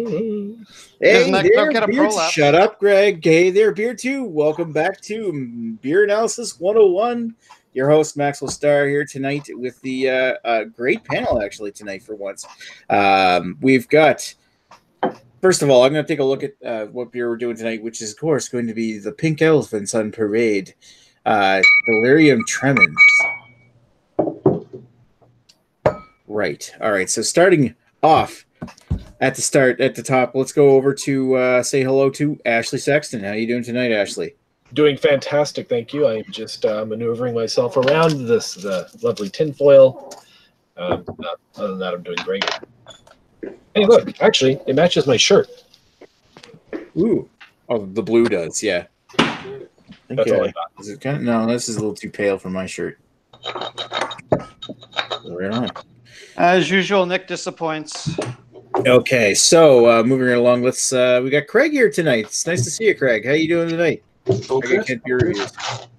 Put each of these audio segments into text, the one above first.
Hey Nick, there, don't get a Beard. prolapse. Shut up, Greg. Hey there, Beer 2. Welcome back to Beer Analysis 101. Your host, Maxwell Starr, here tonight with the great panel, actually, tonight for once. We've got, first of all, I'm going to take a look at what beer we're doing tonight, which is, of course, going to be the Pink Elephants on Parade. Delirium Tremens. Right. All right. So starting off at the top, let's go over to say hello to Ashley Sexton. How are you doing tonight, Ashley? Doing fantastic, thank you. I'm just maneuvering myself around this lovely tinfoil. Other than that, I'm doing great. Hey, look, actually, it matches my shirt. Ooh. Oh, the blue does, yeah. That's all I got. Is it kind of, no, this is a little too pale for my shirt. Right on. As usual, Nick disappoints. Okay, so moving right along, let's we got Craig here tonight. It's nice to see you, Craig. How you doing tonight? All good. Kent Beer Reviews.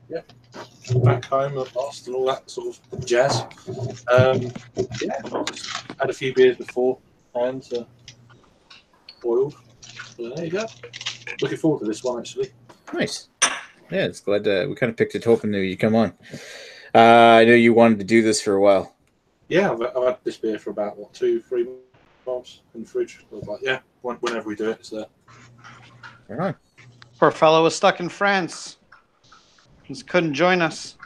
Yeah. Back home at last and all that sort of jazz. Yeah, just had a few beers before and boiled. So there you go. Looking forward to this one actually. Nice. Yeah, it's glad we kind of picked it hoping that you come on. I know you wanted to do this for a while. Yeah, I've had this beer for about 2-3 months in the fridge. I was like, yeah, whenever we do it, it's there. Right on. Poor fellow was stuck in France. Just couldn't join us.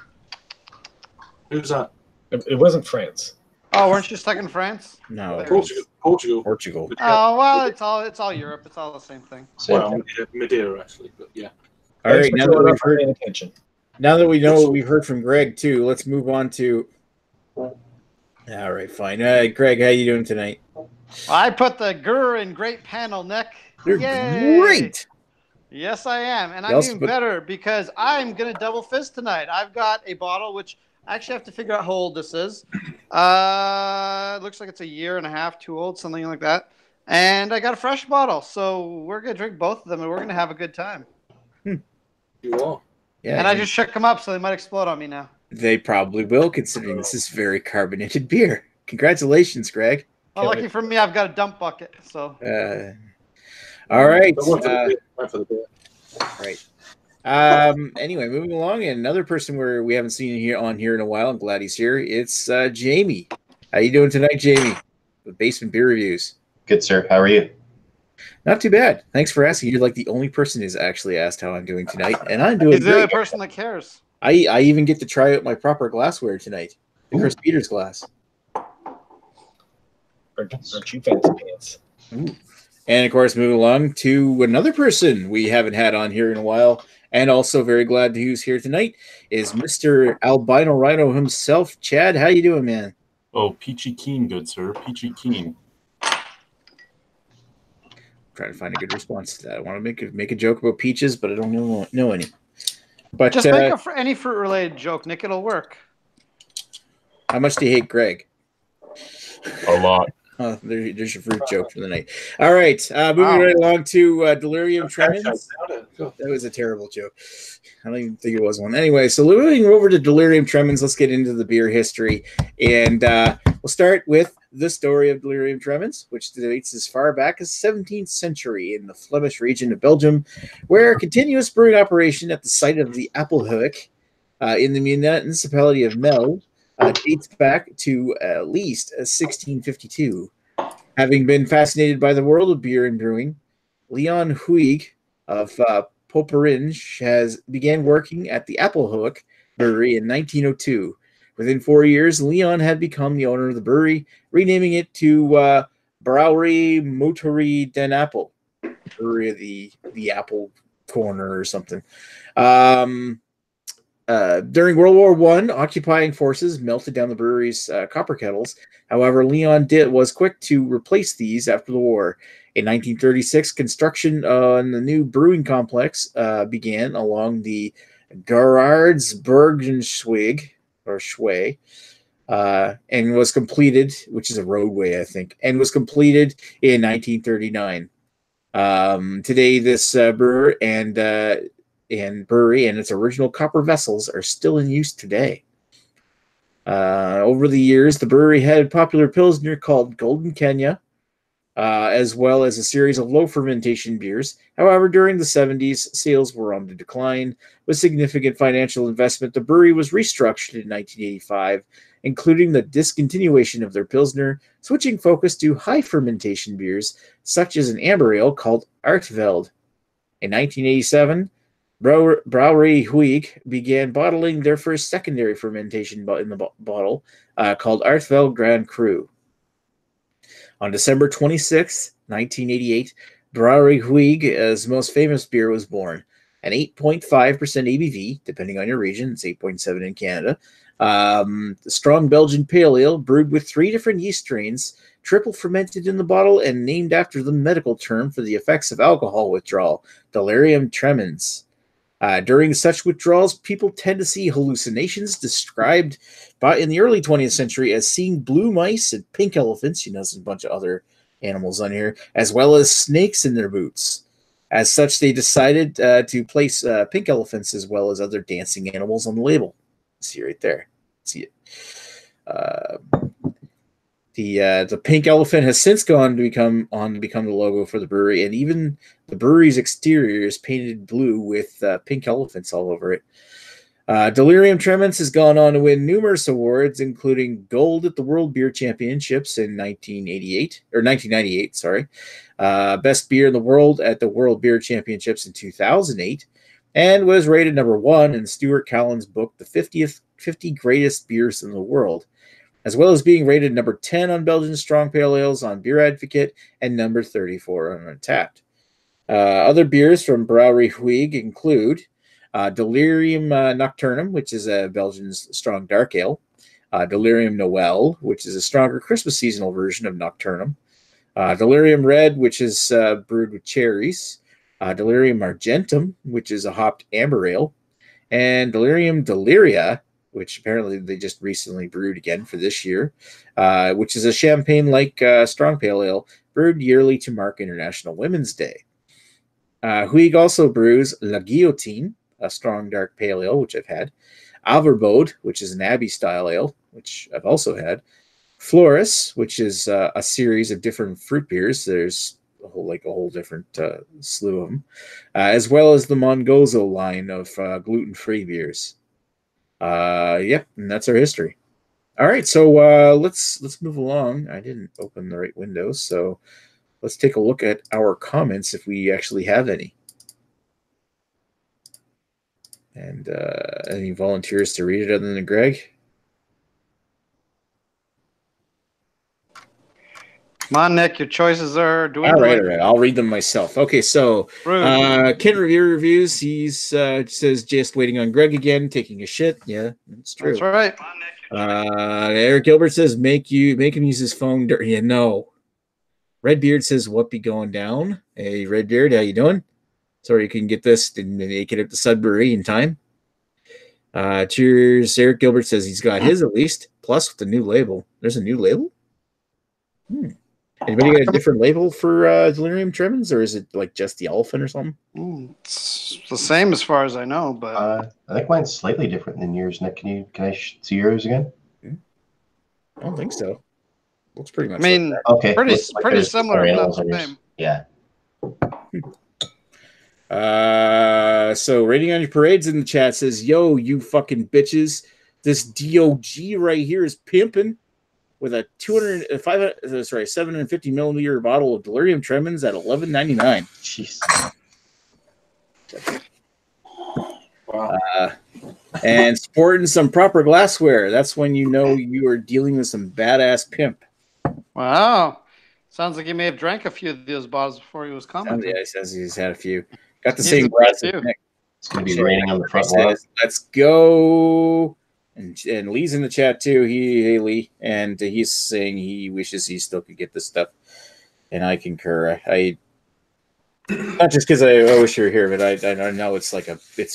Who's that? It wasn't France. Oh, weren't you stuck in France? No, Portugal. Oh well, it's all Europe. It's all the same thing. Well, Madeira actually, but yeah. All right, now that we've heard, attention. now that we know what we've heard from Greg too, let's move on to. All right, fine. Greg, how you doing tonight? I put the Gur in great panel, Nick. They're Yay! great. Yes, I am, and I'm even better because I'm gonna double fist tonight. I've got a bottle which I actually have to figure out how old this is. It looks like it's a year and a half, 2 old, something like that. And I got a fresh bottle, so we're gonna drink both of them, and we're gonna have a good time. You are. Yeah, and I just shook them up, so they might explode on me now. They probably will, considering this is very carbonated beer. Congratulations, Greg. Well, lucky for me, I've got a dump bucket. So. All right. Right. Anyway, moving along, and another person we haven't seen here in a while. I'm glad he's here. It's Jamie. How you doing tonight, Jamie? With Basement Beer Reviews. Good, sir. How are you? Not too bad. Thanks for asking. You're like the only person who's actually asked how I'm doing tonight, and I'm doing. He's the only person that cares. I even get to try out my proper glassware tonight, the Chris Peters glass. Aren't you fancy pants? Ooh. And of course, moving along to another person we haven't had on here in a while, and also very glad he's here tonight, is Mr. Albino Rhino himself. Chad, how you doing, man? Oh, peachy keen, good sir. Peachy keen. Trying to find a good response to that. I want to make a joke about peaches, but I don't know any. But just make any fruit-related joke, Nick. It'll work. How much do you hate Greg? A lot. Oh, there's your fruit joke for the night. All right, moving right along to Delirium Tremens. That was a terrible joke. I don't even think it was one. Anyway, so moving over to Delirium Tremens, let's get into the beer history. And we'll start with the story of Delirium Tremens, which dates as far back as the 17th century in the Flemish region of Belgium, where a continuous brewing operation at the site of the Appelhoek in the municipality of Melle dates back to at least 1652. Having been fascinated by the world of beer and brewing, Leon Huig of Poperinge began working at the Appelhoek brewery in 1902. Within 4 years, Leon had become the owner of the brewery, renaming it to Brouwerie Motorie den Appel, brewery of the apple corner or something. During World War I, occupying forces melted down the brewery's copper kettles. However, Leon was quick to replace these after the war. In 1936, construction on the new brewing complex began along the Gerardsbergenschweg, or Schway, and was completed, which is a roadway, I think, and was completed in 1939. Today, this brewery and its original copper vessels are still in use today. Over the years, the brewery had a popular pilsner called Golden Kenya, as well as a series of low fermentation beers. However, during the 70s, sales were on the decline. With significant financial investment, the brewery was restructured in 1985, including the discontinuation of their Pilsner, switching focus to high fermentation beers, such as an amber ale called Artveld. In 1987, Brouwerij Huig began bottling their first secondary fermentation in the bottle called Artveld Grand Cru. On December 26, 1988, Brouwerij Huig's most famous beer was born. An 8.5% ABV, depending on your region, it's 8.7 in Canada. The strong Belgian pale ale brewed with 3 different yeast strains, triple fermented in the bottle, and named after the medical term for the effects of alcohol withdrawal, Delirium Tremens. During such withdrawals, people tend to see hallucinations described in the early 20th century as seeing blue mice and pink elephants. There's a bunch of other animals on here, as well as snakes in their boots. As such, they decided to place pink elephants as well as other dancing animals on the label. See right there. See it. The pink elephant has since gone to become the logo for the brewery, and even the brewery's exterior is painted blue with pink elephants all over it. Delirium Tremens has gone on to win numerous awards, including gold at the World Beer Championships in 1998. Sorry, best beer in the world at the World Beer Championships in 2008, and was rated number 1 in Stuart Callan's book, The 50 Greatest Beers in the World, as well as being rated number 10 on Belgian Strong Pale Ales on Beer Advocate and number 34 on Untapped. Other beers from Brouwerij Huig include Delirium Nocturnum, which is a Belgian strong dark ale, Delirium Noel, which is a stronger Christmas seasonal version of Nocturnum, Delirium Red, which is brewed with cherries, Delirium Argentum, which is a hopped amber ale, and Delirium Deliria, which apparently they just recently brewed again for this year, which is a champagne-like strong pale ale brewed yearly to mark International Women's Day. Huig also brews La Guillotine, a strong dark pale ale, which I've had, Averbode, which is an Abbey-style ale, which I've also had, Floris, which is a series of different fruit beers. There's a whole different slew of them, as well as the Mongozo line of gluten-free beers. Yep, and that's our history. All right, so let's move along. I didn't open the right window, so let's take a look at our comments if we actually have any. And any volunteers to read it other than Greg? Come on, Nick, your choices are doing all right. I'll read them myself. Okay, so Ken Reviews, he's says just waiting on Greg again, taking a shit. Yeah, that's true. That's right. Eric Gilbert says make him use his phone. Yeah, no. Redbeard says what be going down? Hey, Redbeard, how you doing? Sorry you couldn't get this. Didn't make it at the Sudbury in time. Cheers. Eric Gilbert says he's got his at least, plus with the new label. There's a new label? Anybody got a different label for Delirium Tremens, or is it like just the elephant or something? It's the same as far as I know, but I think mine's slightly different than yours, Nick. Can I see yours again? I don't think so. Looks pretty much. I mean, like that. Okay, pretty similar, if not the same. Yeah. So Rating on Your Parade's in the chat says, "Yo, you fucking bitches! This DOG right here is pimping." With a 750 milliliter bottle of Delirium Tremens at $11.99. Jeez. Wow. And sporting some proper glassware. That's when you know you are dealing with some badass pimp. Wow. Sounds like he may have drank a few of those bottles before he was coming. Yeah, he says he's had a few. Got the same glass as Nick. It's going to be raining on the front lawn. Let's go. And Lee's in the chat too. Hey Lee, and he's saying he wishes he still could get this stuff, and I concur. I not just because I wish you were here, but I know it's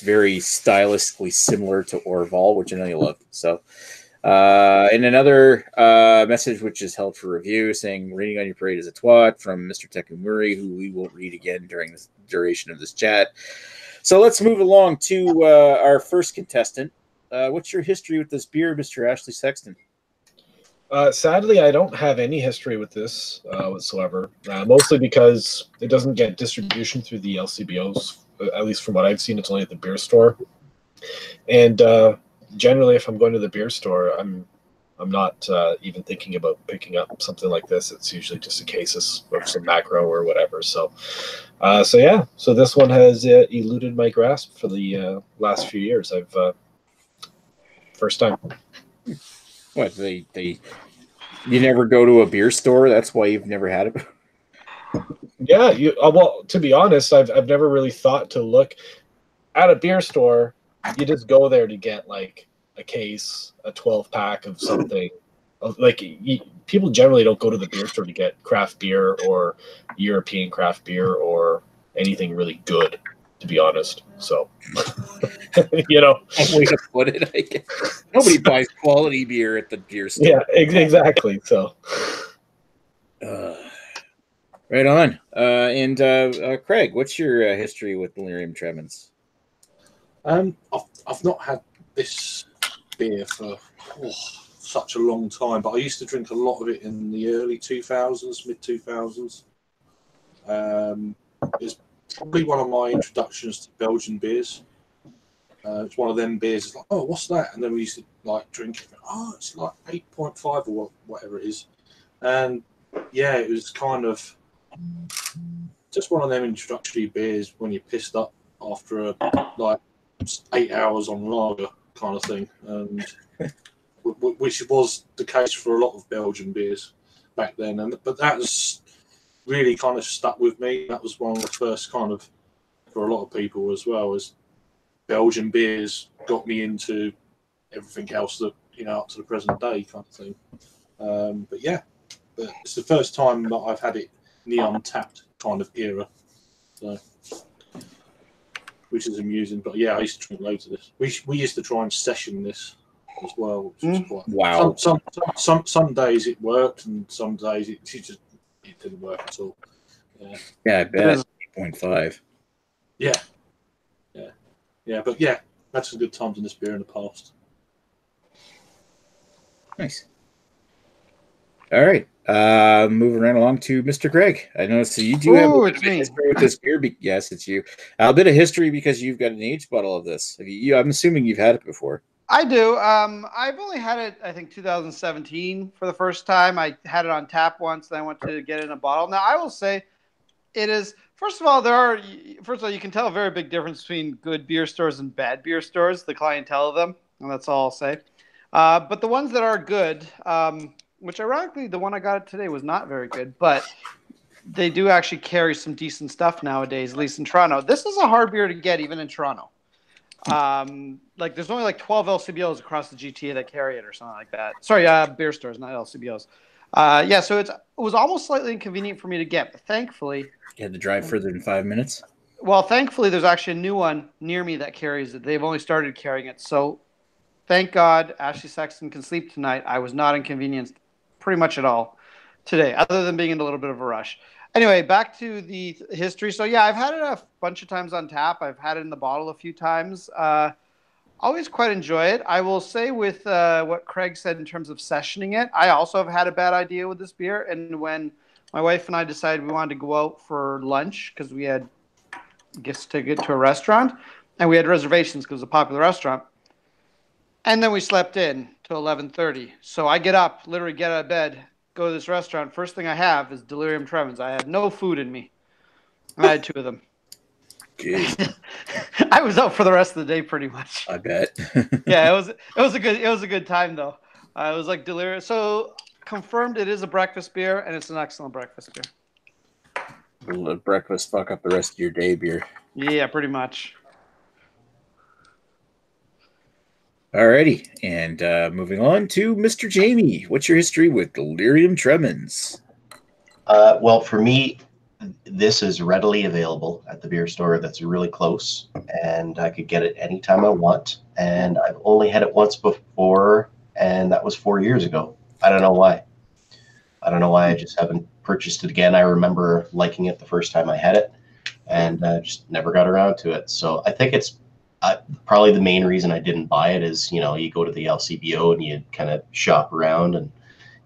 very stylistically similar to Orval, which I know you love. So, and another message which is held for review, saying "Reading on Your Parade is a twat" from Mr. Tekumuri, who we will read again during the duration of this chat. So let's move along to our first contestant. What's your history with this beer, Mr. Ashley Sexton? Sadly, I don't have any history with this whatsoever, mostly because it doesn't get distribution through the LCBOs. At least from what I've seen, it's only at the beer store. And generally, if I'm going to the beer store, I'm not even thinking about picking up something like this. It's usually just a case of some macro or whatever. So yeah. So this one has eluded my grasp for the last few years. I've first time. What you never go to a beer store? That's why you've never had it. Yeah, well, to be honest, I've never really thought to look at a beer store. You just go there to get like a case, a 12-pack of something. Like people generally don't go to the beer store to get craft beer or European craft beer or anything really good, to be honest. So, you know, Way to put it, I guess. Nobody buys quality beer at the beer store. Yeah, exactly. So, right on. And Craig, what's your history with Delirium Tremens? I've not had this beer for such a long time, but I used to drink a lot of it in the early 2000s, mid 2000s. It's probably one of my introductions to Belgian beers. It's one of them beers. It's like, oh, what's that? And then we used to like drink it. Oh, it's like 8.5 or whatever it is. And yeah, it was kind of just one of them introductory beers when you're pissed up after like 8 hours on lager kind of thing. And which was the case for a lot of Belgian beers back then. But that was really kind of stuck with me. That was one of the first kind of, for a lot of people as well, as Belgian beers got me into everything else that, you know, up to the present day kind of thing. But yeah, it's the first time that I've had it in the untapped kind of era. So, which is amusing. But yeah, I used to drink loads of this. We used to try and session this as well, which was quite wow. Some days it worked, and some days it didn't work at all. Yeah, I bet 8.5. Yeah, but yeah, had some good times in this beer in the past. Nice. All right, moving right along to Mr. Greg. I noticed that you do have a bit of history with this beer. Yes, it's you. A bit of history because you've got an aged bottle of this. I'm assuming you've had it before. I do. I've only had it, I think, 2017 for the first time. I had it on tap once, then I went to get it in a bottle. Now, I will say it is, first of all, you can tell a very big difference between good beer stores and bad beer stores, the clientele of them, and that's all I'll say. But the ones that are good, which ironically, the one I got today was not very good, but they do actually carry some decent stuff nowadays, at least in Toronto. This is a hard beer to get even in Toronto. Like there's only like 12 LCBOs across the GTA that carry it or something like that. Sorry, beer stores, not LCBOs. Yeah, so it was almost slightly inconvenient for me to get, but thankfully you had to drive further than 5 minutes. Well, thankfully there's actually a new one near me that carries it. They've only started carrying it, so thank God Ashley Sexton can sleep tonight. I was not inconvenienced pretty much at all today, other than being in a little bit of a rush. Anyway, back to the history. So, yeah, I've had it a bunch of times on tap. I've had it in the bottle a few times. Always quite enjoy it. I will say with what Craig said in terms of sessioning it, I also have had a bad idea with this beer. And when my wife and I decided we wanted to go out for lunch because we had gifts to get to a restaurant, and we had reservations because it was a popular restaurant, and then we slept in till 11:30. So I get up, literally get out of bed, go to this restaurant. First thing I have is Delirium Tremens. I had no food in me. I had 2 of them. I was out for the rest of the day pretty much. I bet. Yeah, it was a good time though. It was like Delirium. So confirmed, it is a breakfast beer, and it's an excellent breakfast beer. Will breakfast fuck up the rest of your day beer? Yeah, pretty much. Alrighty, and moving on to Mr. Jamie. What's your history with Delirium Tremens? Well, for me, this is readily available at the beer store that's really close, and I could get it anytime I want. And I've only had it once before, and that was 4 years ago. I don't know why. I just haven't purchased it again. I remember liking it the first time I had it, and just never got around to it. So I think it's probably the main reason I didn't buy it is, you know, you go to the LCBO and you kind of shop around and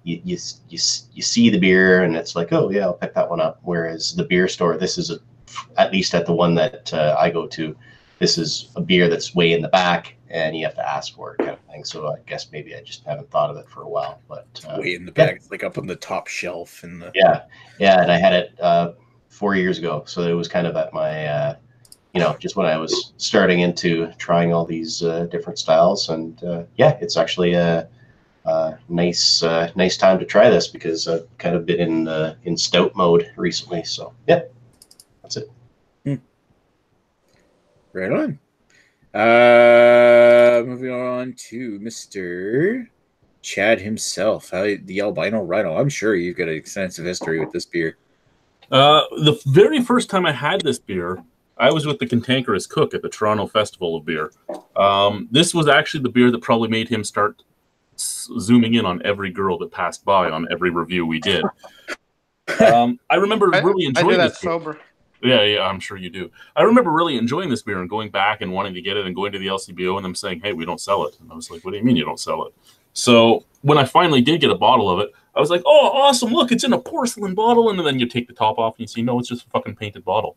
you see the beer and it's like, oh yeah, I'll pick that one up. Whereas the beer store, this is at least at the one that I go to, this is a beer that's way in the back and you have to ask for it, kind of thing. So I guess maybe I just haven't thought of it for a while. But way in the back, it's like up on the top shelf in the yeah, and I had it 4 years ago, so it was kind of at my just when I was starting into trying all these different styles, and yeah, it's actually a nice time to try this because I've kind of been in stout mode recently. So yeah, that's it. Right on. Moving on to Mr. Chad himself, the albino rhino. I'm sure you've got an extensive history with this beer. The very first time I had this beer, I was with the Cantankerous Cook at the Toronto Festival of Beer. This was actually the beer that probably made him start zooming in on every girl that passed by on every review we did. I remember really enjoying I do that this beer. sober. Yeah, I'm sure you do. I remember really enjoying this beer and going back and wanting to get it and going to the LCBO and them saying, hey, we don't sell it. And I was like, what do you mean you don't sell it? So when I finally did get a bottle of it, I was like, oh, awesome, look, it's in a porcelain bottle. And then you take the top off and you see, no, it's just a fucking painted bottle.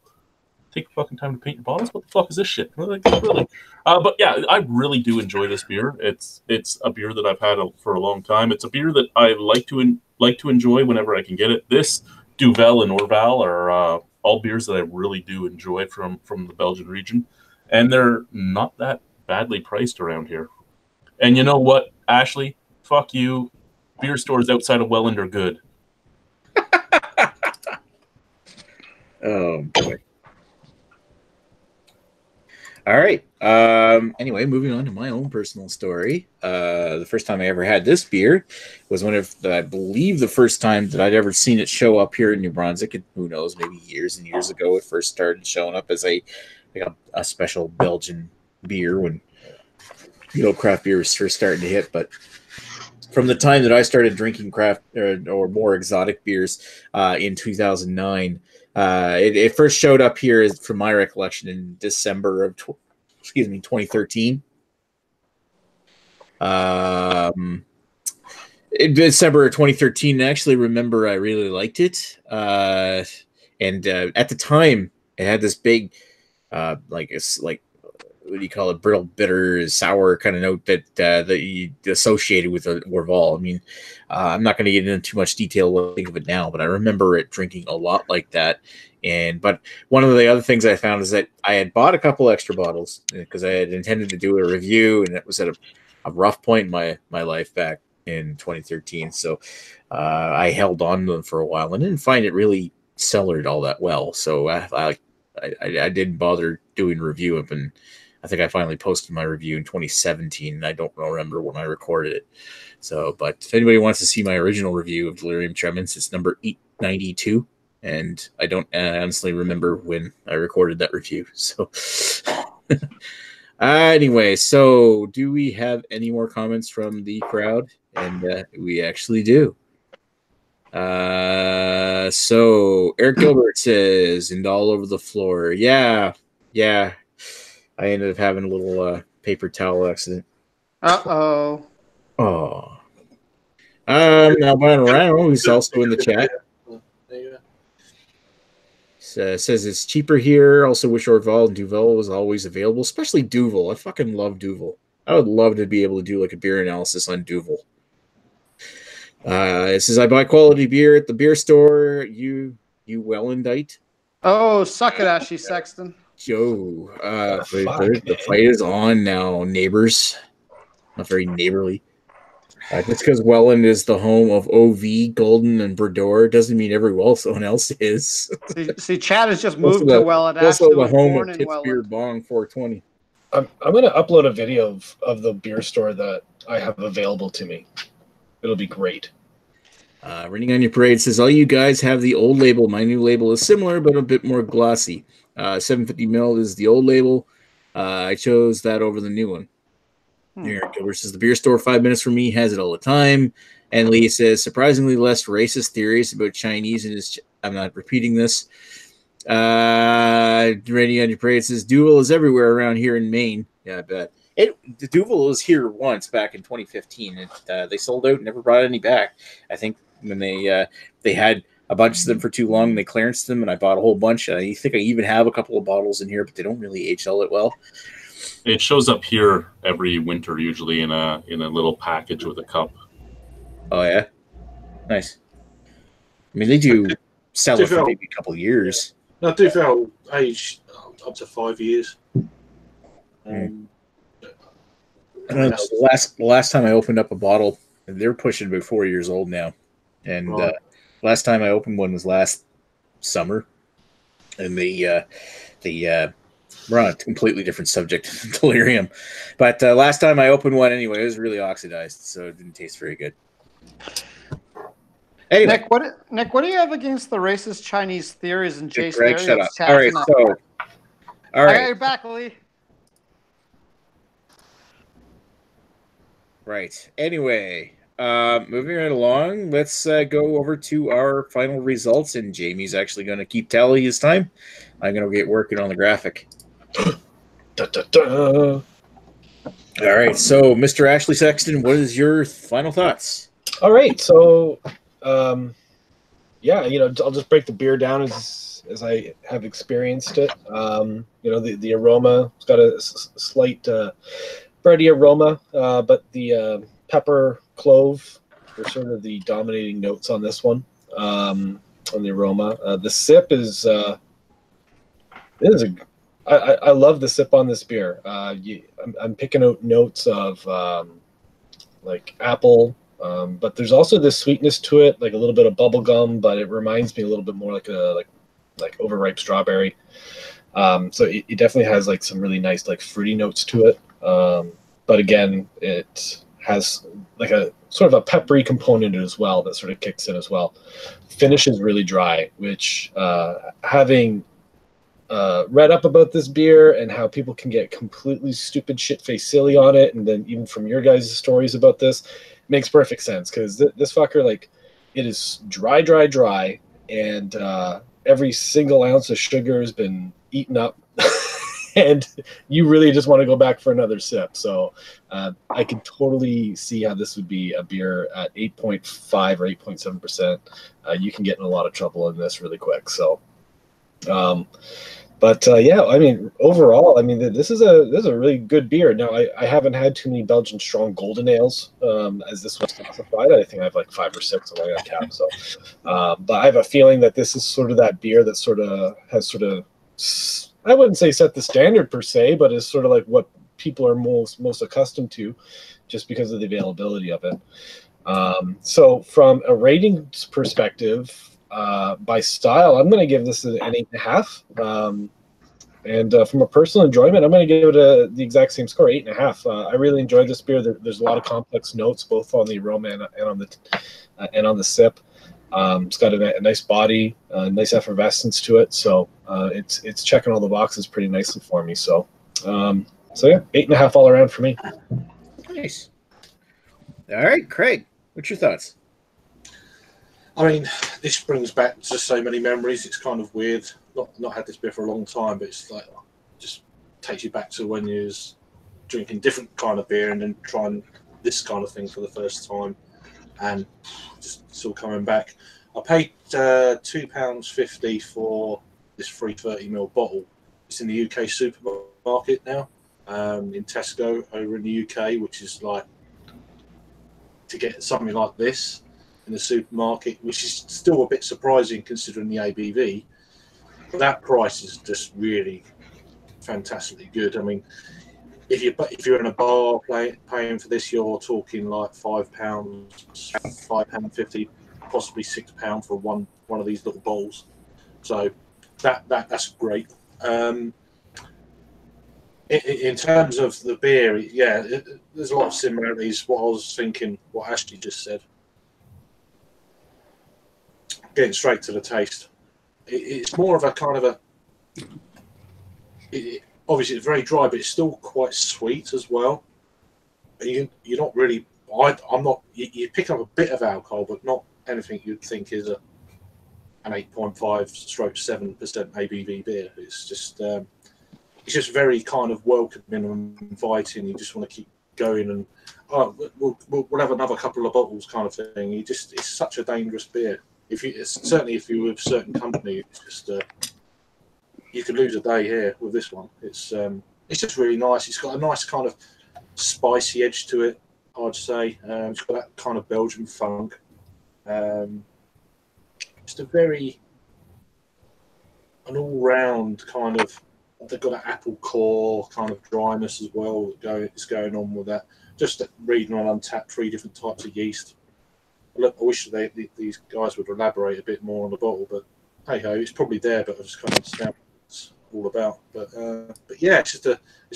Take fucking time to paint your bottles? What the fuck is this shit? Like, really? But yeah, I really do enjoy this beer. It's a beer that I've had for a long time. It's a beer that I like to enjoy whenever I can get it. This, Duvel and Orval are all beers that I really do enjoy from the Belgian region. And they're not that badly priced around here. And you know what, Ashley? Fuck you. Beer stores outside of Welland are good. Oh, boy. All right. Anyway, moving on to my own personal story. The first time I ever had this beer was I believe the first time that I'd ever seen it show up here in New Brunswick. And who knows, maybe years and years ago, it first started showing up as a special Belgian beer when craft beer was first starting to hit. But from the time that I started drinking craft or more exotic beers in 2009. It first showed up here, from my recollection, in December of 2013. In December of 2013, I actually remember I really liked it. And at the time, it had this big, what do you call it, brittle, bitter, sour kind of note that you associated with Orval. I mean, I'm not going to get into too much detail what I think of it now, but I remember it drinking a lot like that. But one of the other things I found is that I had bought a couple extra bottles because I had intended to do a review, and it was at a rough point in my life back in 2013. So I held on to them for a while and didn't find it really cellared all that well. So I didn't bother doing a review of it. And I think I finally posted my review in 2017, and I don't remember when I recorded it. So, but if anybody wants to see my original review of Delirium Tremens, it's number 892, and I don't honestly remember when I recorded that review. So, anyway, so do we have any more comments from the crowd? And we actually do. So Eric Gilbert says, and all over the floor. Yeah. I ended up having a little paper towel accident. Uh-oh. Oh. Now Brian Ryan, who's also in the chat, says it's cheaper here. Also wish Orval and Duvel was always available, especially Duvel. I fucking love Duvel. I would love to be able to do like a beer analysis on Duvel. It says, I buy quality beer at the beer store. You Wellandite. Oh, suck it, Ashley Sexton. Joe, the fight is on now, neighbors. Not very neighborly. Just because Welland is the home of OV, Golden, and Brador doesn't mean someone else is. see, Chad has just moved to Welland. Also the home of Tits Beer Bong 420. I'm going to upload a video of the beer store that I have available to me. It'll be great. Running on Your Parade says, all you guys have the old label. My new label is similar, but a bit more glossy. 750 ml is the old label. I chose that over the new one. Eric Gilbert says, the beer store 5 minutes from me has it all the time. And Lee says, surprisingly less racist theories about Chinese. I'm not repeating this. Running on Your Parade says, Duel is everywhere around here in Maine. Yeah, I bet. The Duvel was here once back in 2015. They sold out, never brought any back. I think when they had a bunch of them for too long, they clearanced them, and I bought a whole bunch. I think I even have a couple of bottles in here, but they don't really age all that well. It shows up here every winter, usually in a little package with a cup. Oh yeah, nice. I mean, they do sell it for maybe a couple of years. No, Duvel age up to 5 years. The last time I opened up a bottle, they're pushing about 4 years old now, and Right. Last time I opened one was last summer, and we're on a completely different subject, Delirium. But last time I opened one anyway, it was really oxidized, so it didn't taste very good. Anyway, Nick, what do you have against the racist Chinese theories and Jace Greg, shut up. theories? All right, all right. You're back, Lee. Right. Anyway, moving right along, let's go over to our final results, and Jamie's actually going to keep tally this time. I'm going to get working on the graphic. Da, da, da. All right, so Mr. Ashley Sexton, what is your final thoughts? All right, so yeah, I'll just break the beer down as I have experienced it. The aroma, it's got a slight bready aroma, but the pepper, clove are sort of the dominating notes on this one. On the aroma, the sip is I love the sip on this beer. I'm picking out notes of like apple, but there's also this sweetness to it, like a little bit of bubble gum, but it reminds me a little bit more like overripe strawberry. So it definitely has like some really nice like fruity notes to it. But again, it has like a sort of a peppery component as well that sort of kicks in as well. Finish is really dry, which having read up about this beer and how people can get completely stupid shit-faced silly on it, and then even from your guys' stories about this, makes perfect sense, because this fucker, like, it is dry, and every single ounce of sugar has been eaten up, and you really just want to go back for another sip. So I could totally see how this would be a beer at 8.5 or 8.7%. You can get in a lot of trouble in this really quick. So yeah, I mean, overall, I mean, this is a really good beer. Now, I haven't had too many Belgian strong golden ales, as this was classified. I think I have like 5 or 6 on my cap. So, but I have a feeling that this is sort of that beer that sort of has I wouldn't say set the standard per se, but is sort of like what people are most accustomed to, just because of the availability of it. So from a ratings perspective, by style, I'm going to give this an 8.5. And from a personal enjoyment, I'm going to give it the exact same score, 8.5. I really enjoyed this beer. There's a lot of complex notes, both on the aroma and on the sip. It's got a nice body, nice effervescence to it. So it's checking all the boxes pretty nicely for me. So yeah, 8.5 all around for me. Nice. All right, Craig, what's your thoughts? I mean, this brings back just so many memories. It's kind of weird. Not had this beer for a long time, but it's like just takes you back to when you was drinking different kind of beer and then trying this kind of thing for the first time, and just still coming back. I paid £2.50 for this 330ml bottle. It's in the UK supermarket now, in Tesco over in the UK, which is like, to get something like this in the supermarket, which is still a bit surprising considering the ABV. That price is just really fantastically good. I mean, if you're in a bar paying for this, you're talking like £5, £5.50, possibly £6 for one of these little bowls. So that's great. In terms of the beer, yeah, there's a lot of similarities. What I was thinking, what Ashley just said. Getting straight to the taste. It's more of a kind of obviously it's very dry, but it's still quite sweet as well. You're not really. I'm not. You pick up a bit of alcohol, but not anything you'd think is an 8.5/7% ABV beer. It's just it's just very kind of welcoming and inviting. You just want to keep going, and we'll have another couple of bottles, kind of thing. It's such a dangerous beer. Certainly if you're with a certain company, it's just you could lose a day here with this one. It's just really nice. It's got a nice kind of spicy edge to it, I'd say. It's got that kind of Belgian funk. Just an all-round kind of. They've got an apple core kind of dryness as well that's going on with that. Just reading on Untapped, 3 different types of yeast. Look, I wish these guys would elaborate a bit more on the bottle, but hey ho, it's probably there, but I just can't understand what it's all about. But yeah, it's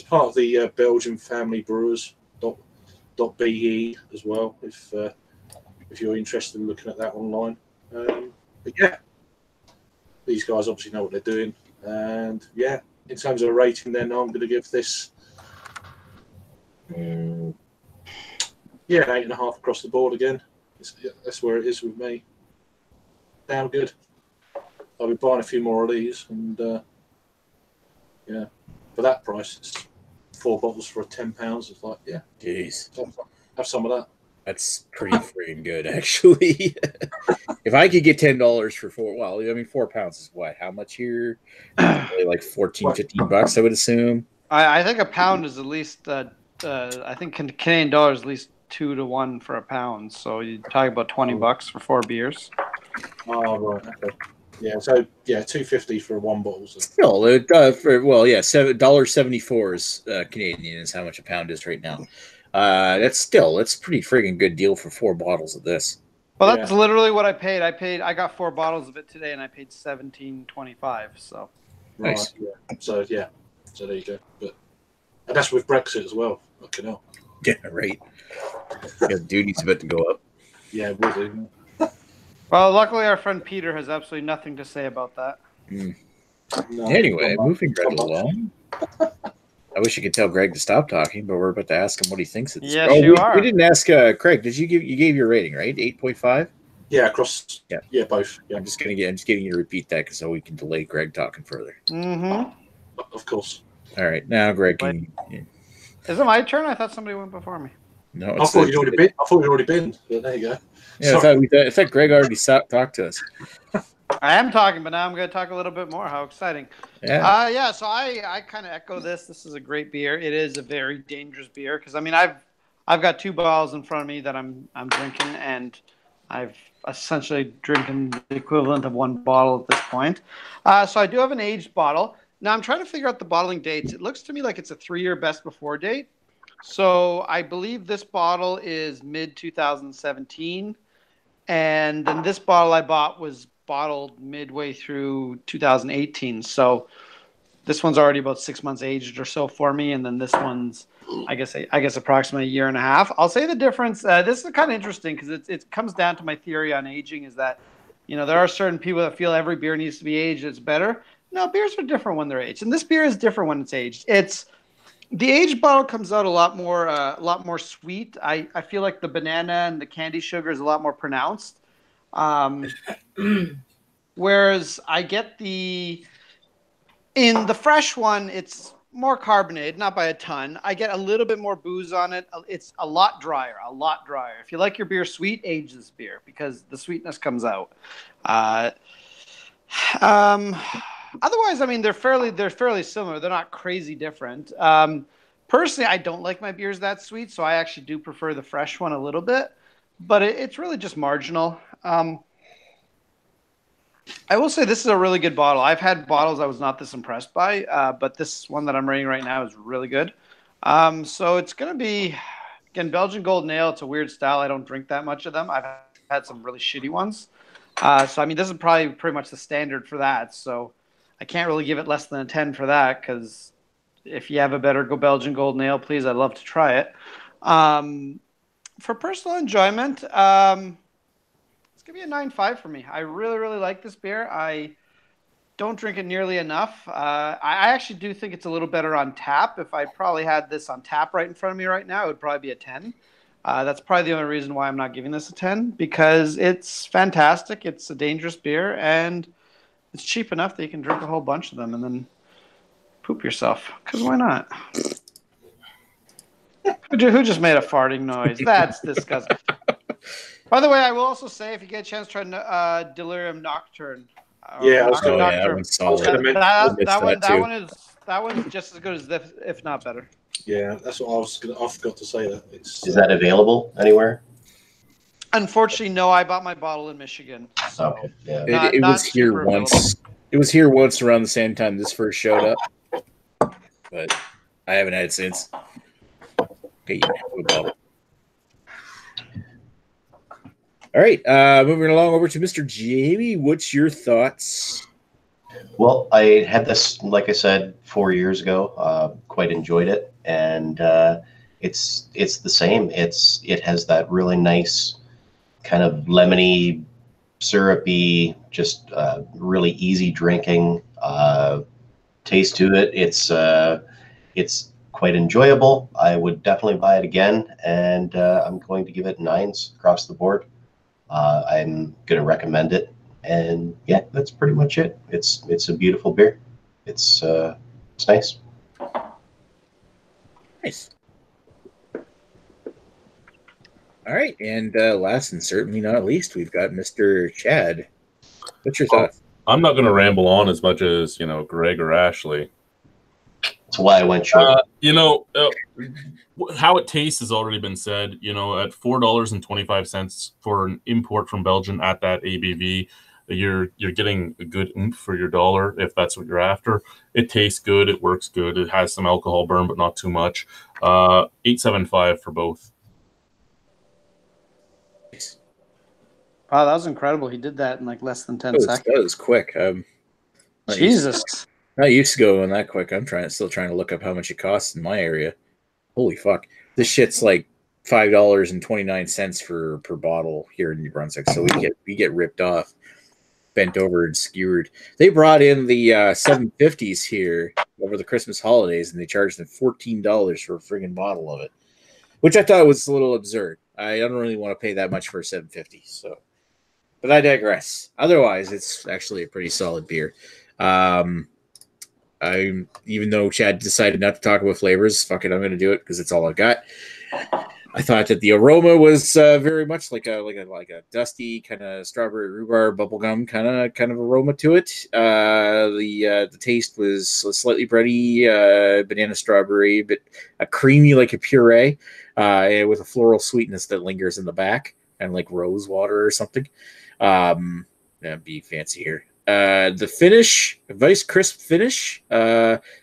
part of the Belgian Family Brewers .be as well. If you're interested in looking at that online, but yeah, these guys obviously know what they're doing, and yeah. In terms of a rating, then I'm going to give this, an 8.5 across the board again. That's where it is with me. Damn good. I'll be buying a few more of these, and for that price, it's 4 bottles for £10. It's like, yeah, jeez, have some of that. That's pretty freaking good, actually. If I could get $10 for 4, well, I mean, £4 is what? How much here? Probably like 14, 15 bucks, I would assume. I think a pound is at least, I think Canadian dollars at least 2 to 1 for a pound. So you're talking about 20 bucks for 4 beers. Oh, right. Okay. Yeah. So yeah, $2.50 for 1 bottle. So. Still, $7.74 is Canadian is how much a pound is right now. That's pretty friggin' good deal for 4 bottles of this. Well, that's literally what I paid. I got 4 bottles of it today, and I paid $17.25. So nice. Right, yeah. So there you go. And that's with Brexit as well. Fucking hell. Yeah, right. Yeah, duty's about to go up. Yeah, we'll do. Well, luckily our friend Peter has absolutely nothing to say about that. Mm. No, anyway, moving right along. I wish you could tell Greg to stop talking, but we're about to ask him what he thinks of this. Yes, you are. We didn't ask Craig. Did you gave your rating, right? 8.5? Yeah, across. Yeah, both. Yeah. I'm just getting you to repeat that so we can delay Greg talking further. Mm-hmm. Of course. All right, now Greg. Is it my turn? I thought somebody went before me. No, I thought you'd already been. But there you go. Yeah, I thought Greg already talked to us. I am talking, but now I'm going to talk a little bit more. How exciting! Yeah. So I kind of echo this. This is a great beer. It is a very dangerous beer because I mean I've got 2 bottles in front of me that I'm drinking, and I've essentially drinking the equivalent of 1 bottle at this point. So I do have an aged bottle. Now I'm trying to figure out the bottling dates. It looks to me like it's a 3-year best before date. So I believe this bottle is mid 2017, and then this bottle I bought was bottled midway through 2018. So this one's already about 6 months aged or so for me, and then this one's I guess approximately 1.5 years. I'll say the difference. This is kind of interesting because it comes down to my theory on aging is that there are certain people that feel every beer needs to be aged. It's better. No, beers are different when they're aged, and this beer is different when it's aged. The aged bottle comes out a lot more sweet. I feel like the banana and the candy sugar is a lot more pronounced. Whereas I get in the fresh one, it's more carbonated, not by a ton. I get a little bit more booze on it. It's a lot drier. If you like your beer sweet, age this beer because the sweetness comes out. Otherwise, I mean, they're fairly similar. They're not crazy different. Personally, I don't like my beers that sweet, so I actually do prefer the fresh one a little bit. But it's really just marginal. I will say this is a really good bottle. I've had bottles I was not this impressed by, but this one that I'm rating right now is really good. So it's going to be, again, Belgian Golden Ale. It's a weird style. I don't drink that much of them. I've had some really shitty ones. So, I mean, this is probably pretty much the standard for that. So I can't really give it less than a 10 for that because if you have a better Belgian Golden Ale, please, I'd love to try it. For personal enjoyment, it's going to be a 9.5 for me. I really, really like this beer. I don't drink it nearly enough. I actually do think it's a little better on tap. If I probably had this on tap right in front of me right now, it would probably be a 10. That's probably the only reason why I'm not giving this a 10 because it's fantastic. It's a dangerous beer and it's cheap enough that you can drink a whole bunch of them and then Poop yourself, because why not? Who just made a farting noise? That's disgusting. By the way, I will also say, if you get a chance, try Delirium Nocturne. Yeah, I was Oh, gonna- yeah, that one's solid. That one's just as good as this, if not better. Yeah, that's what I was gonna. I forgot to say that. Is that available anywhere? Unfortunately, no. I bought my bottle in Michigan. So Okay, yeah. It was here once. available. It was here once around the same time this first showed up, but I haven't had it since. Okay, you can have a bottle. All right, moving along over to Mr. Jamie. What's your thoughts? Well, I had this, like I said, 4 years ago. Quite enjoyed it, and it's the same. It has that really nice kind of lemony, syrupy, just really easy drinking taste to it. It's quite enjoyable. I would definitely buy it again, and I'm going to give it 9s across the board. I'm going to recommend it, and yeah, that's pretty much it. It's a beautiful beer. It's nice. Nice. All right, and last and certainly not least, we've got Mr. Chad. What's your thoughts? I'm not going to ramble on as much as Greg or Ashley. That's why I went short. How it tastes has already been said. At $4.25 for an import from Belgium at that ABV, you're getting a good oomph for your dollar if that's what you're after. It tastes good. It works good. It has some alcohol burn, but not too much. $8.75 for both. Wow, that was incredible. He did that in like less than 10 seconds. That was quick. Jesus. Not used to go on that quick. I'm still trying to look up how much it costs in my area. Holy fuck. This shit's like $5.29 per bottle here in New Brunswick. So we get ripped off, bent over and skewered. They brought in the 750s here over the Christmas holidays, and they charged them $14 for a friggin' bottle of it, which I thought was a little absurd. I don't really want to pay that much for a 750. So, but I digress. Otherwise, it's actually a pretty solid beer. Even though Chad decided not to talk about flavors, fuck it, I'm going to do it because it's all I've got. I thought that the aroma was very much like a dusty kind of strawberry rhubarb bubblegum kind of aroma to it. The taste was slightly bready, banana strawberry, but a creamy like a puree, with a floral sweetness that lingers in the back, and like rose water or something. That'd be fancy here. The finish, vice crisp finish,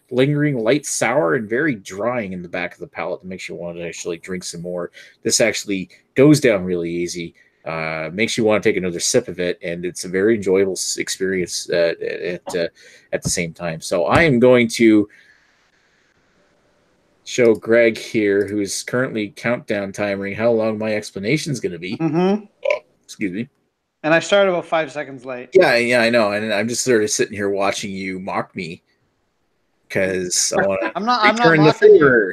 lingering light sour and very drying in the back of the palate that makes you want to actually drink some more. This actually goes down really easy, makes you want to take another sip of it, and it's a very enjoyable experience at the same time. So I am going to show Greg here, who's currently countdown timering how long my explanation is going to be. Mm-hmm. Excuse me. And I started about 5 seconds late. Yeah, I know, and I'm just sort of sitting here watching you mock me because I want to. I'm not mocking you.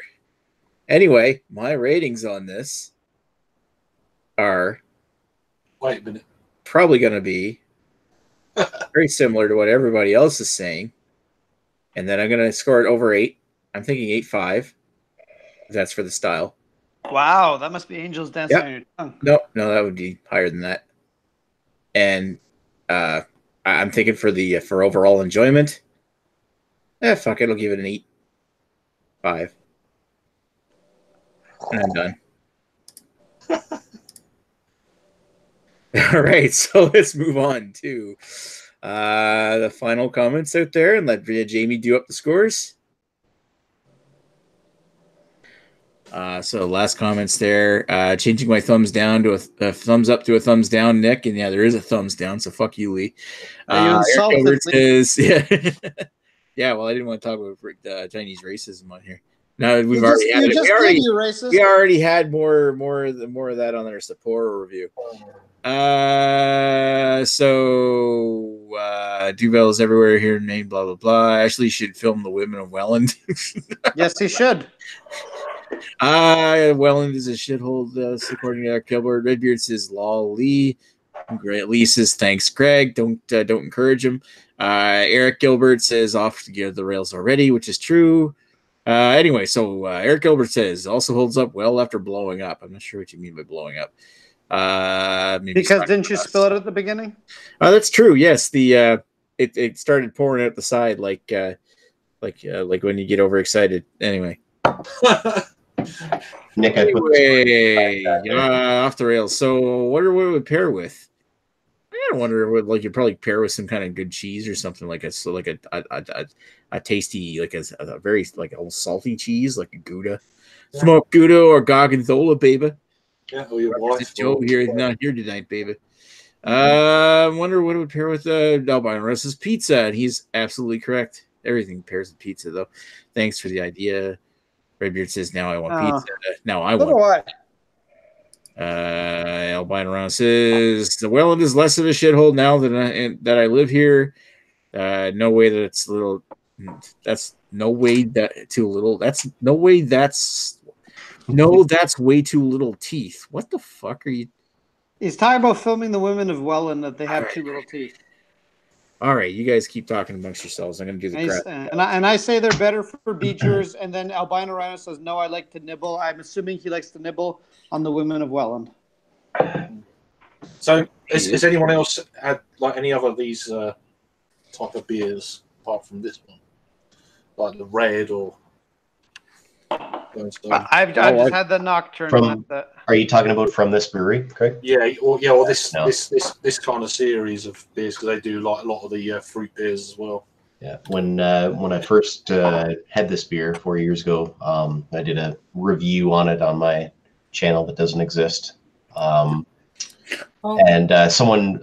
Anyway, my ratings on this are probably going to be very similar to what everybody else is saying, and then I'm going to score it over 8. I'm thinking 8.5. That's for the style. Wow, that must be angels dancing on your tongue. No, that would be higher than that. And I'm thinking for overall enjoyment, fuck it, I'll give it an 8.5. And I'm done. All right, so let's move on to the final comments out there and let Jamie do up the scores. So last comments there, changing my thumbs down to a thumbs up to a thumbs down, Nick. And yeah, there is a thumbs down. So fuck you, Lee. Eric says, yeah, well, I didn't want to talk about Chinese racism on here. No, we already had more of that on our Sapporo review. Duvel is everywhere here, named blah blah blah. Ashley should film the women of Welland. Yes, he should. Welland is a shithole, according to our keyboard. Redbeard says lol Lee. Great. Lee says thanks, Greg. Don't encourage him. Eric Gilbert says off to get the rails already, which is true. Anyway, so Eric Gilbert says also holds up well after blowing up. I'm not sure what you mean by blowing up. Because didn't you spill it at the beginning? That's true. Yes, the it started pouring out the side like when you get overexcited. Anyway. Nick, anyway, off the rails. So what would it pair with? I wonder what you'd probably pair with some kind of good cheese or something like a tasty, like a very like a salty cheese, like a Gouda, smoked Gouda or Gorgonzola, baby. Yeah, or your wife. Joe here, not here tonight, baby. I wonder what it would pair with Albino Russ's pizza, and he's absolutely correct. Everything pairs with pizza, though. Thanks for the idea. Redbeard says, "Now I want pizza." Now I want. Albino Russ says, "The Welland is less of a shithole now that I live here. No way that it's little. That's no way that too little. That's no way that's." No, that's way too little teeth. What the fuck are you? He's talking about filming the women of Welland that they have too little teeth. All right, you guys keep talking amongst yourselves. I'm going to do the crap. And I say they're better for beachers, and then Albino Rhino says, no, I like to nibble. I'm assuming he likes to nibble on the women of Welland. So, has anyone else had like any other of these type of beers apart from this one? Like the red or... I've just had the Nocturne. Are you talking about from this brewery, Craig? Yeah, or this kind of series of beers, because they do like a lot of the fruit beers as well. Yeah, when I first had this beer 4 years ago, I did a review on it on my channel that doesn't exist, and someone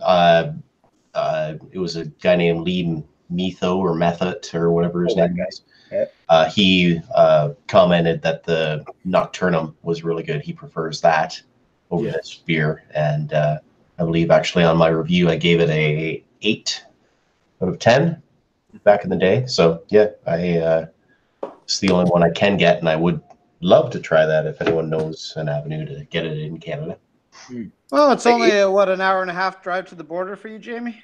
it was a guy named Lee Metho or Method or whatever his name is. He commented that the Nocturnum was really good. He prefers that over this beer, and I believe actually on my review I gave it a 8 out of 10 back in the day. So yeah, it's the only one I can get, and I would love to try that if anyone knows an avenue to get it in Canada. Well, it's only an hour and a half drive to the border for you, Jamie?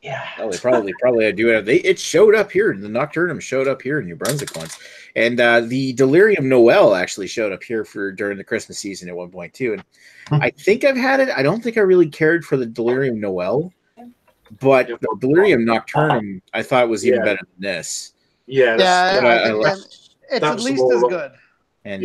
Yeah. Well, they probably do it. It showed up here. The Nocturnum showed up here in New Brunswick once, and the Delirium Noel actually showed up here during the Christmas season at one point too. And I think I've had it. I don't think I really cared for the Delirium Noel, but the Delirium Nocturnum I thought was even better than this. Yeah, it's at least as good. And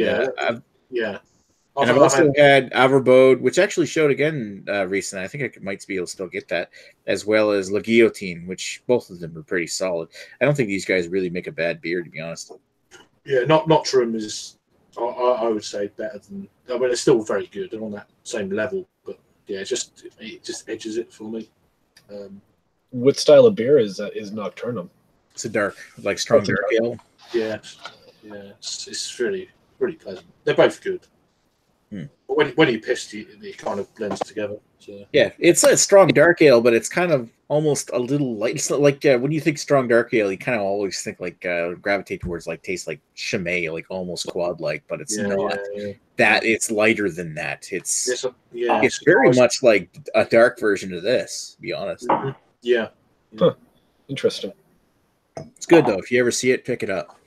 And I've also had Averbode, which actually showed again recently. I think I might be able to still get that, as well as La Guillotine, which both of them are pretty solid. I don't think these guys really make a bad beer, to be honest. Yeah, not Trim is, I would say, better than. I mean, it's still very good. They're on that same level, but yeah, it just edges it for me. What style of beer is Nocturnum? It's a dark, like strong dark ale. Yeah, it's really pleasant. They're both good. But when you pissed, it kind of blends together. So. Yeah, it's a strong dark ale, but it's kind of almost a little light. It's not like when you think strong dark ale, you kind of always think like gravitate towards like taste like Chimay, like almost quad like, but it's not. That it's lighter than that. It's very much like a dark version of this. To be honest. Yeah. Huh. Interesting. It's good though. If you ever see it, pick it up.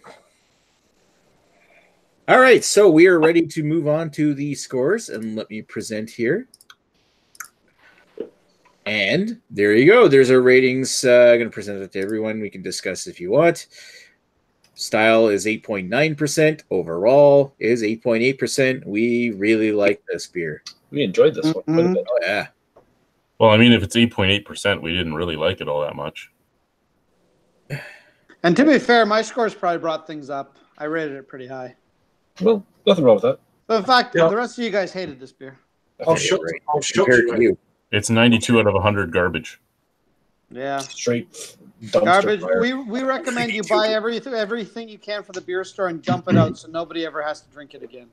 All right, so we are ready to move on to the scores, and let me present here. And there you go. There's our ratings. I'm going to present it to everyone. We can discuss if you want. Style is 8.9%. Overall is 8.8%. We really like this beer. We enjoyed this one quite a bit. Oh, yeah. Well, I mean, if it's 8.8%, we didn't really like it all that much. And to be fair, my scores probably brought things up. I rated it pretty high. Well, nothing wrong with that. But in fact, the rest of you guys hated this beer. I'll show you. It's 92 out of 100 garbage. Yeah. Straight dumpster garbage. fire. We recommend you buy everything you can from the beer store and dump it out so nobody ever has to drink it again.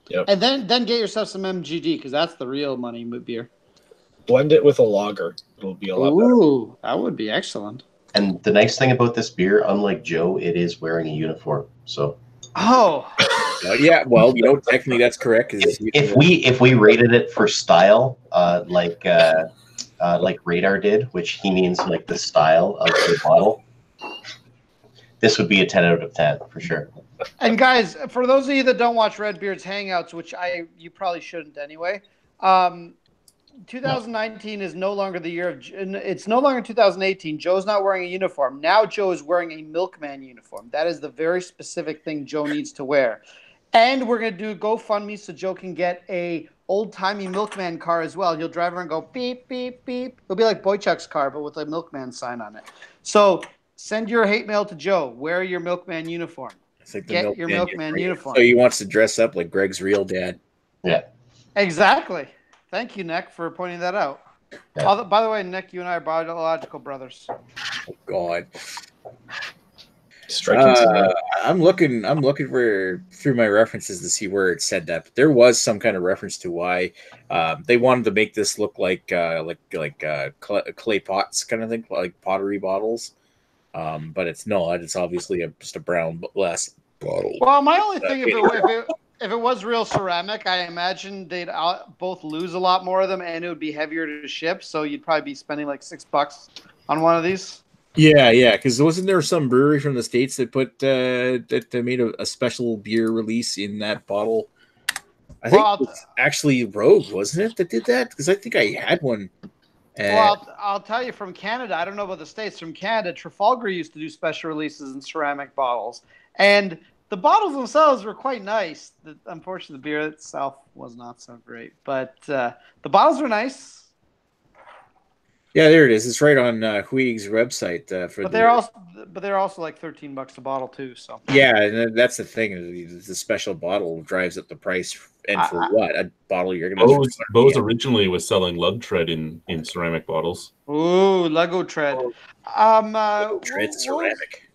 Yep. And then get yourself some MGD because that's the real money beer. Blend it with a lager. It'll be a lot better. Ooh, that would be excellent. And the nice thing about this beer, unlike Joe, it is wearing a uniform. So. Oh. Yeah, well, technically that's correct. If we rated it for style, like like Radar did, which he means like the style of the bottle, this would be a 10 out of 10 for sure. And guys, for those of you that don't watch Redbeard's Hangouts, which you probably shouldn't anyway, 2019 is no longer the year of. It's no longer 2018. Joe's not wearing a uniform. Now Joe is wearing a milkman uniform. That is the very specific thing Joe needs to wear. And we're going to do a GoFundMe so Joe can get a old-timey milkman car as well. He'll drive around and go beep, beep, beep. It'll be like Boychuk's car, but with a milkman sign on it. So send your hate mail to Joe. Wear your milkman uniform. Like get your milkman uniform. So he wants to dress up like Greg's real dad. Yeah. Exactly. Thank you, Nick, for pointing that out. Yeah. By the way, Nick, you and I are biological brothers. Oh, God. Striking. I'm looking for through my references to see where it said that. But there was some kind of reference to why they wanted to make this look like clay pots kind of thing, like pottery bottles. But it's not. It's obviously just a brown glass bottle. Well, my only thing, if it was real ceramic, I imagine they'd both lose a lot more of them, and it would be heavier to ship. So you'd probably be spending like $6 on one of these. Yeah. Because wasn't there some brewery from the States that put that made a special beer release in that bottle? I think it was actually Rogue, wasn't it, that did that? Because I think I had one. Well, I'll tell you from Canada. I don't know about the States. From Canada, Trafalgar used to do special releases in ceramic bottles, and the bottles themselves were quite nice. Unfortunately, the beer itself was not so great, but the bottles were nice. Yeah, there it is. It's right on Huig's website. But they're also like $13 a bottle too. So yeah, and that's the thing. The special bottle drives up the price. And for what? A bottle you're going to... Bose originally was selling lug tread in ceramic bottles. Ooh, Lego tread. Tread ceramic.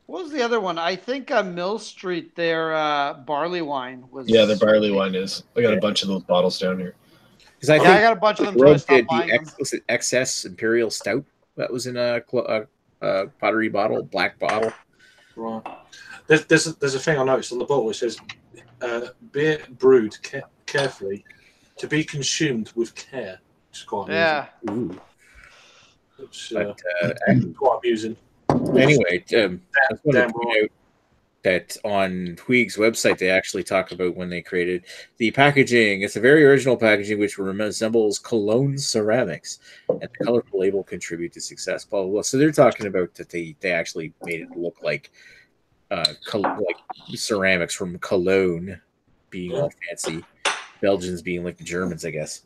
What was the other one? I think Mill Street, their barley wine was... Yeah, their barley wine is. I got a bunch of those bottles down here. Because I got a bunch of them too. I stopped buying them. Was it XS Imperial Stout that was in a pottery bottle, black bottle? Right. There's a thing I noticed on the bottle. It says beer brewed carefully to be consumed with care. Which is quite amusing. Which, quite amusing. Anyway, I want to point out that on Huig's website, they actually talk about when they created the packaging. It's a very original packaging which resembles Cologne ceramics, and the colorful label contribute to success. Blah, blah, blah. So they're talking about that they actually made it look like ceramics from Cologne, being all fancy. Belgians being like the Germans, I guess.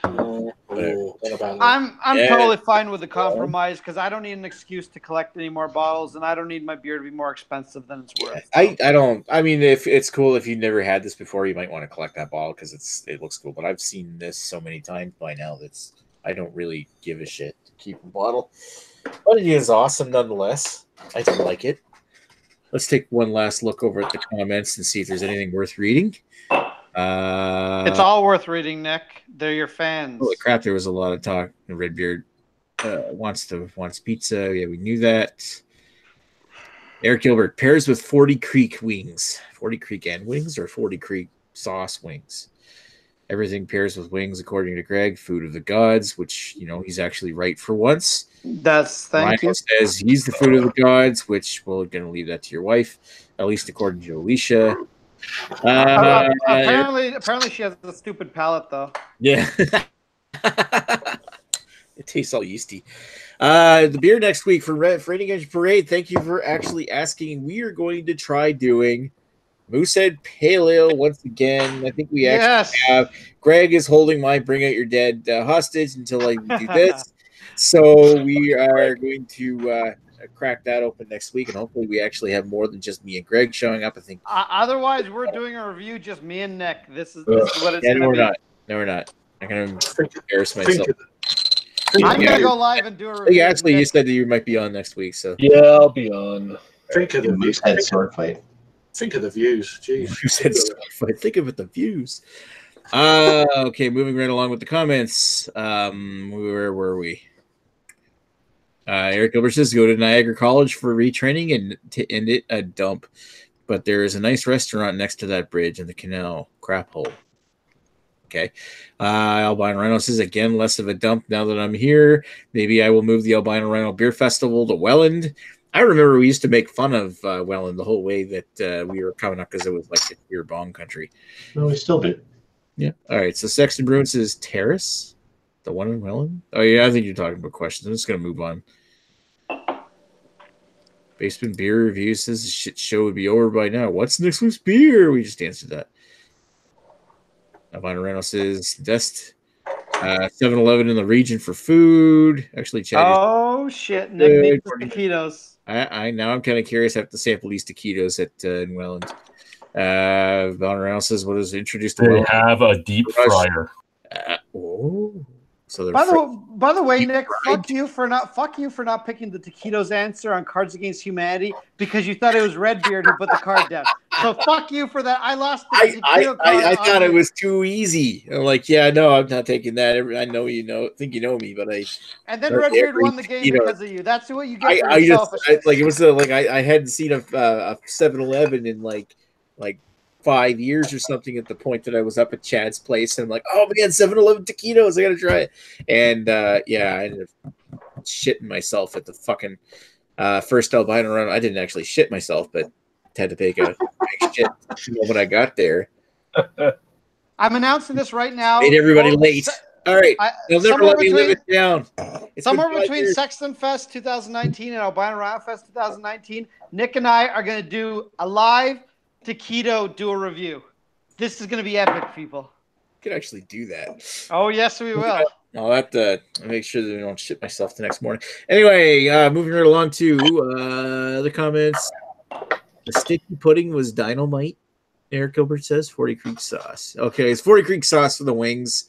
I'm totally fine with the compromise because I don't need an excuse to collect any more bottles, and I don't need my beer to be more expensive than it's worth. I don't. I mean, if it's cool, if you've never had this before, you might want to collect that bottle because it looks cool. But I've seen this so many times by now that I don't really give a shit to keep a bottle. But it is awesome nonetheless. I do like it. Let's take one last look over at the comments and see if there's anything worth reading. It's all worth reading, Nick. They're your fans. Holy crap, there was a lot of talk. Redbeard wants pizza. Yeah, we knew that. Eric Gilbert pairs with 40 Creek wings. 40 Creek and wings or 40 Creek sauce wings? Everything pairs with wings, according to Greg. Food of the gods, which, he's actually right for once. Thank you. Says he's the food of the gods, which we're going to leave that to your wife, at least according to Alicia. Apparently she has a stupid palate though. Yeah. It tastes all yeasty. The beer next week for Rating Edge Parade. Thank you for actually asking. We are going to try doing Moosehead Pale Ale once again. I think we actually have. Greg is holding my Bring Out Your Dead hostage until I do this. So we are going to crack that open next week, and hopefully we actually have more than just me and Greg showing up. I think. Otherwise, we're doing a review just me and Nick. This is what it's going to be. No, we're not. I'm going to embarrass myself. I'm going to go live and do a review. Actually, you said that you might be on next week, so yeah, I'll be on. Think of the Moosehead sword fight. Think of the views. Jeez. You said sword fight. Think of the views. Okay, moving right along with the comments. Where were we? Eric Gilbert says, go to Niagara College for retraining and end it a dump. But there is a nice restaurant next to that bridge in the canal. Crap hole. Okay. Albino Rhino says, again, less of a dump now that I'm here. Maybe I will move the Albino Rhino Beer Festival to Welland. I remember we used to make fun of Welland the whole way that we were coming up because it was like a beer bong country. No, we still do. Yeah. All right. So Sexton Bruin says Terrace, the one in Welland. Oh, yeah. I think you're talking about questions. I'm just going to move on. Basement Beer Review says the shit show would be over by now. What's next week's beer? We just answered that. Albino Rhino says best 7-Eleven in the region for food. Actually, Chad. Oh shit! Nick needs the taquitos. I now I'm kind of curious. I have to sample these taquitos at in Welland. Albino Rhino says, "What is introduced to Welland? They have a deep fryer." Oh. So by the way, Nick, fuck you for not picking the taquitos answer on Cards Against Humanity because you thought it was Redbeard who put the card down. So fuck you for that. I lost the taquito card. I thought it was too easy. I'm like, yeah, no, I'm not taking that. I know think you know me, but I. And then Redbeard won the game because of you. That's what you get for yourself. I hadn't seen a 7-Eleven in like 5 years or something at the point that I was up at Chad's place, and I'm like, oh man, 7-Eleven taquitos, I gotta try it. And I ended up shitting myself at the fucking first Albino Run. I didn't actually shit myself, but had to take a big shit when I got there. I'm announcing this right now. Made everybody late. All right, they'll never let me live it down. Somewhere between Sexton Fest 2019 and Albino Rhino Fest 2019, Nick and I are going to do a live taquito dual review. This is going to be epic, people. We could actually do that. Oh, yes, we will. I'll have to make sure that I don't shit myself the next morning. Anyway, moving right along to the comments. The sticky pudding was dynamite, Eric Gilbert says. 40 Creek sauce. Okay, it's 40 Creek sauce for the wings.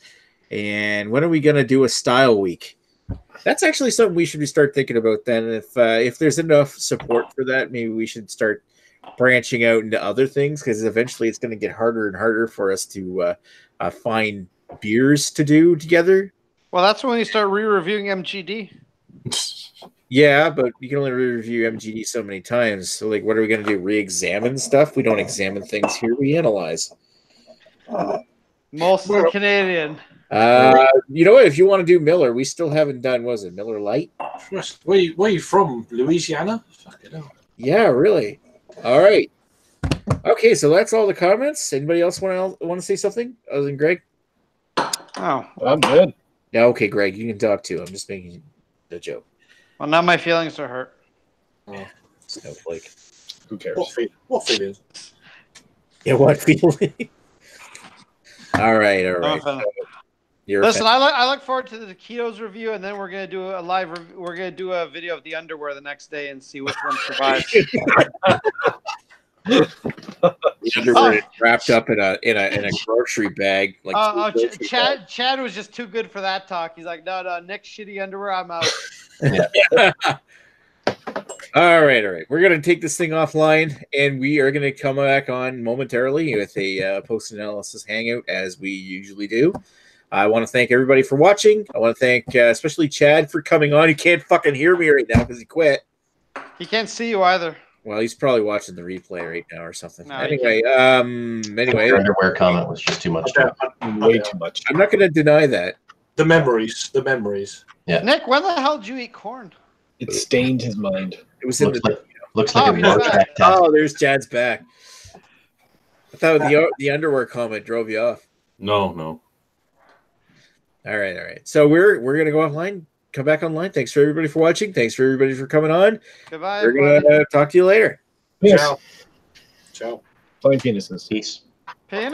And when are we going to do a style week? That's actually something we should start thinking about then. If there's enough support for that, maybe we should start branching out into other things, because eventually it's going to get harder and harder for us to find beers to do together. Well, that's when you start re-reviewing MGD. Yeah, but you can only re-review MGD so many times. So, like, what are we going to do? Re-examine stuff? We don't examine things here. We analyze. Mostly Canadian. You know what? If you want to do Miller, we still haven't done, was it Miller Lite? Where are you from? Louisiana? Fucking hell. Yeah, really. All right. Okay, so that's all the comments. Anybody else want to say something other than Greg? Oh, I'm good. Yeah, okay, Greg, you can talk too. I'm just making a joke. Well, now my feelings are hurt. Oh, snowflake. Who cares? What feelings? Yeah, what feeling? All right. Listen, I look forward to the taquitos review, and then we're gonna do a live. We're gonna do a video of the underwear the next day and see which one survives. The underwear wrapped up in a grocery bag. Chad was just too good for that talk. He's like, no, Nick's shitty underwear. I'm out. All right. We're gonna take this thing offline, and we are gonna come back on momentarily with a post-analysis hangout, as we usually do. I want to thank everybody for watching. I want to thank especially Chad for coming on. He can't fucking hear me right now because he quit. He can't see you either. Well, he's probably watching the replay right now or something. No, anyway, Your underwear comment was just too much. Way too much. I'm not going to deny that. The memories. Yeah. Nick, when the hell did you eat corn? It stained his mind. It was in looks like a Rorschach test. Oh, there's Chad's back. I thought the underwear comment drove you off. No. All right. So we're gonna go offline. Come back online. Thanks for everybody for watching. Thanks for everybody for coming on. Goodbye. We're gonna talk to you later. Yes. Ciao. Fine penises. Peace. Penis.